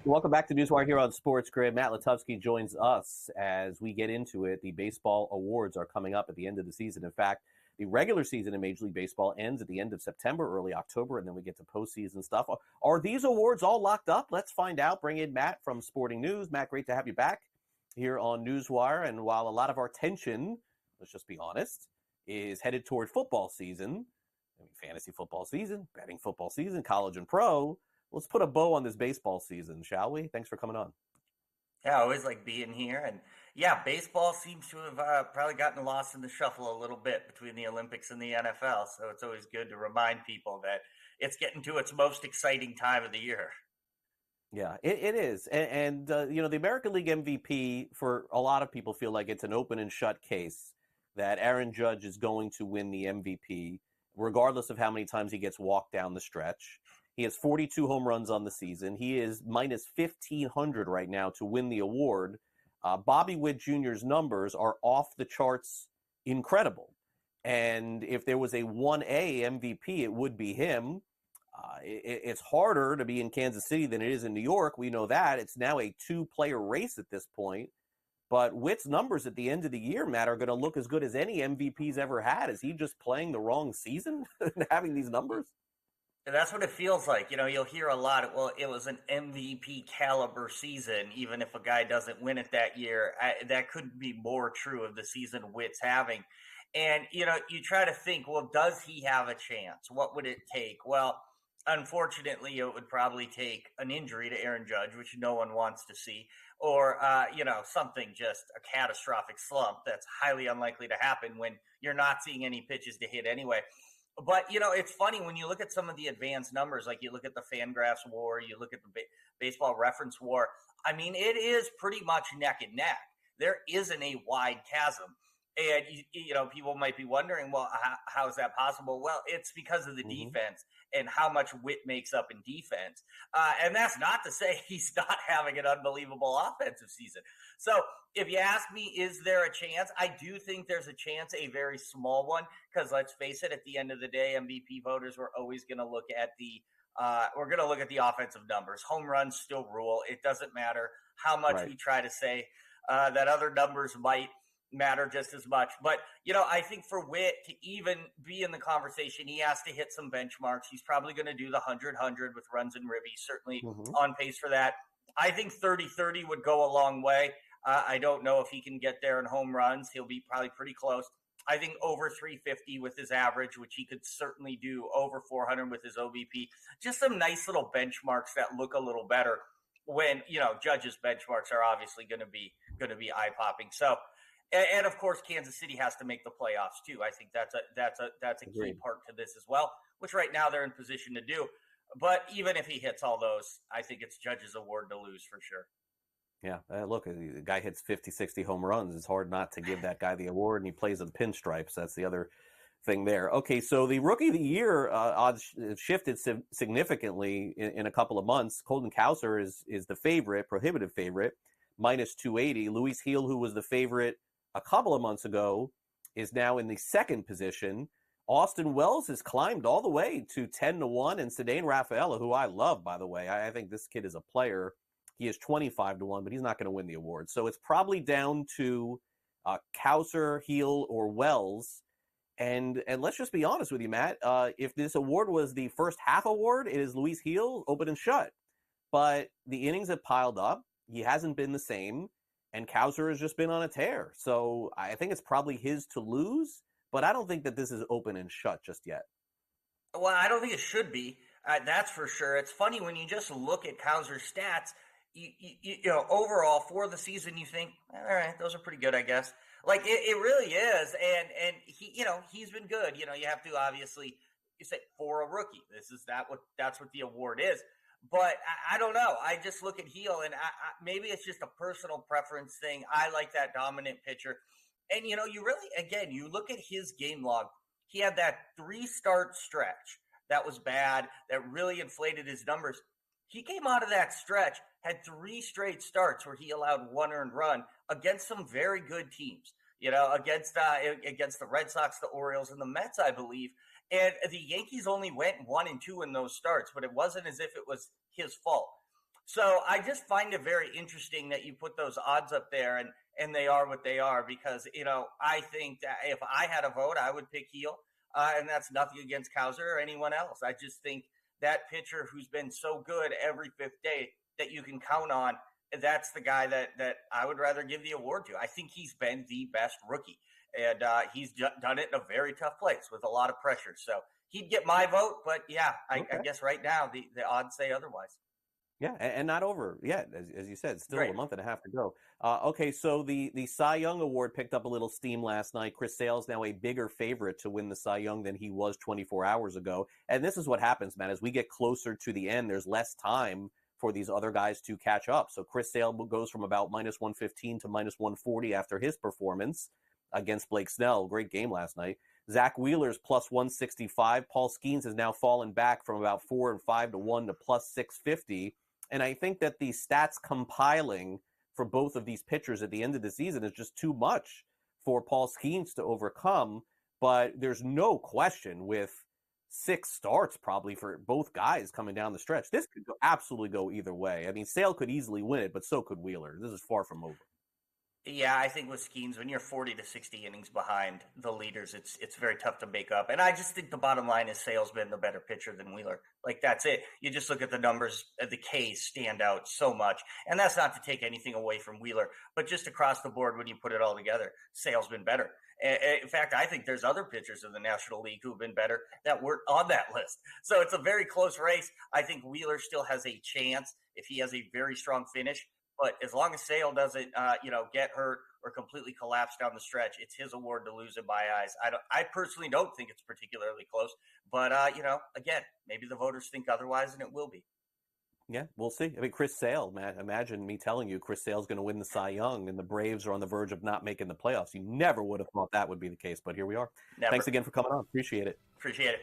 Welcome back to Newswire here on SportsGrid. Matt Lutovsky joins us as we get into it. The baseball awards are coming up at the end of the season. In fact, the regular season in Major League Baseball ends at the end of September, early October, and then we get to postseason stuff. Are these awards all locked up? Let's find out. Bring in Matt from Sporting News. Matt, great to have you back here on Newswire. And while a lot of our attention, let's just be honest, is headed toward football season, fantasy football season, betting football season, college and pro, let's put a bow on this baseball season, shall we? Thanks for coming on. Yeah, I always like being here. And yeah, baseball seems to have probably gotten lost in the shuffle a little bit between the Olympics and the NFL. So it's always good to remind people that it's getting to its most exciting time of the year. Yeah, it is. And the American League MVP, for a lot of people, feel like it's an open and shut case that Aaron Judge is going to win the MVP, regardless of how many times he gets walked down the stretch. He has 42 home runs on the season. He is minus 1,500 right now to win the award. Bobby Witt Jr.'s numbers are off the charts incredible. And if there was a 1A MVP, it would be him. It's harder to be in Kansas City than it is in New York. We know that. It's now a two-player race at this point. But Witt's numbers at the end of the year, Matt, are going to look as good as any MVP's ever had. Is he just playing the wrong season and having these numbers? And that's what it feels like. You know, you'll hear a lot, well, it was an MVP caliber season, even if a guy doesn't win it that year. That couldn't be more true of the season Witt's having. And, you try to think, well, does he have a chance? What would it take? Well, unfortunately, it would probably take an injury to Aaron Judge, which no one wants to see, or, something just a catastrophic slump that's highly unlikely to happen when you're not seeing any pitches to hit anyway. But, it's funny when you look at some of the advanced numbers, like you look at the Fangraphs WAR, you look at the Baseball Reference WAR. I mean, it is pretty much neck and neck. There isn't a wide chasm. And, people might be wondering, well, how is that possible? Well, it's because of the defense and how much Witt makes up in defense. And that's not to say he's not having an unbelievable offensive season. So if you ask me, is there a chance? I do think there's a chance, a very small one, because let's face it, at the end of the day, MVP voters were always going to look at the offensive numbers. Home runs still rule. It doesn't matter how much we try to say that other numbers might matter just as much. But, I think for Witt to even be in the conversation, he has to hit some benchmarks. He's probably going to do the 100 with runs and ribbies, certainly on pace for that. I think 30-30 would go a long way. I don't know if he can get there in home runs. He'll be probably pretty close. I think over 350 with his average, which he could certainly do, over 400 with his OBP. Just some nice little benchmarks that look a little better when, Judge's benchmarks are obviously going to be eye-popping. So, and of course, Kansas City has to make the playoffs too. I think that's a key part to this as well, which right now they're in position to do. But even if he hits all those, I think it's Judge's award to lose for sure. Yeah, look, the guy hits 50, 60 home runs. It's hard not to give that guy the award, and he plays in pinstripes. That's the other thing there. Okay, so the Rookie of the Year odds shifted significantly in a couple of months. Colton Cowser is the favorite, prohibitive favorite, minus 280. Luis Gil, who was the favorite a couple of months ago, is now in the second position. Austin Wells has climbed all the way to 10-1, and Ceddanne Rafaela, who I love, by the way, I think this kid is a player. He is 25-1, but he's not going to win the award. So it's probably down to Cowser, Gil, or Wells. And let's just be honest with you, Matt. If this award was the first half award, it is Luis Gil, open and shut. But the innings have piled up. He hasn't been the same. And Cowser has just been on a tear. So I think it's probably his to lose. But I don't think that this is open and shut just yet. Well, I don't think it should be. That's for sure. It's funny when you just look at Cowser's stats. Overall for the season, you think, all right, those are pretty good, I guess. Like it really is, and he, he's been good. You have to obviously you say for a rookie, that's what the award is. But I don't know. I just look at Gil, and maybe it's just a personal preference thing. I like that dominant pitcher. And, you really, again, you look at his game log. He had that 3-start stretch that was bad, that really inflated his numbers. He came out of that stretch, had 3 straight starts where he allowed 1 earned run against some very good teams, against the Red Sox, the Orioles, and the Mets, I believe. And the Yankees only went 1-2 in those starts, but it wasn't as if it was his fault. So I just find it very interesting that you put those odds up there, and they are what they are, because I think that if I had a vote, I would pick Heel, and that's nothing against Cowser or anyone else. I just think that pitcher who's been so good every fifth day that you can count on, that's the guy that I would rather give the award to. I think he's been the best rookie, and he's done it in a very tough place with a lot of pressure. So he'd get my vote, but yeah, I guess right now the odds say otherwise. Yeah, and not over yet, as you said, still Right. a month and a half to go. Okay, so the Cy Young Award picked up a little steam last night. Chris Sale's now a bigger favorite to win the Cy Young than he was 24 hours ago. And this is what happens, man. As we get closer to the end, there's less time for these other guys to catch up. So Chris Sale goes from about minus 115 to minus 140 after his performance against Blake Snell. Great game last night. Zack Wheeler's plus 165. Paul Skeens has now fallen back from about 4 and 5 to 1 to plus 650. And I think that the stats compiling for both of these pitchers at the end of the season is just too much for Paul Skeens to overcome. But there's no question, with 6 starts probably for both guys coming down the stretch, this could absolutely go either way. I mean, Sale could easily win it, but so could Wheeler. This is far from over. Yeah, I think with Skeens, when you're 40 to 60 innings behind the leaders, it's very tough to make up. And I just think the bottom line is Sale's been the better pitcher than Wheeler. Like, that's it. You just look at the numbers, the Ks stand out so much. And that's not to take anything away from Wheeler, but just across the board, when you put it all together, Sale's been better. In fact, I think there's other pitchers in the National League who've been better that weren't on that list. So it's a very close race. I think Wheeler still has a chance if he has a very strong finish. But as long as Sale doesn't, get hurt or completely collapse down the stretch, it's his award to lose in my eyes. I personally don't think it's particularly close. But again, maybe the voters think otherwise, and it will be. Yeah, we'll see. I mean, Chris Sale, man, imagine me telling you Chris Sale's going to win the Cy Young and the Braves are on the verge of not making the playoffs. You never would have thought that would be the case, but here we are. Never. Thanks again for coming on. Appreciate it. Appreciate it.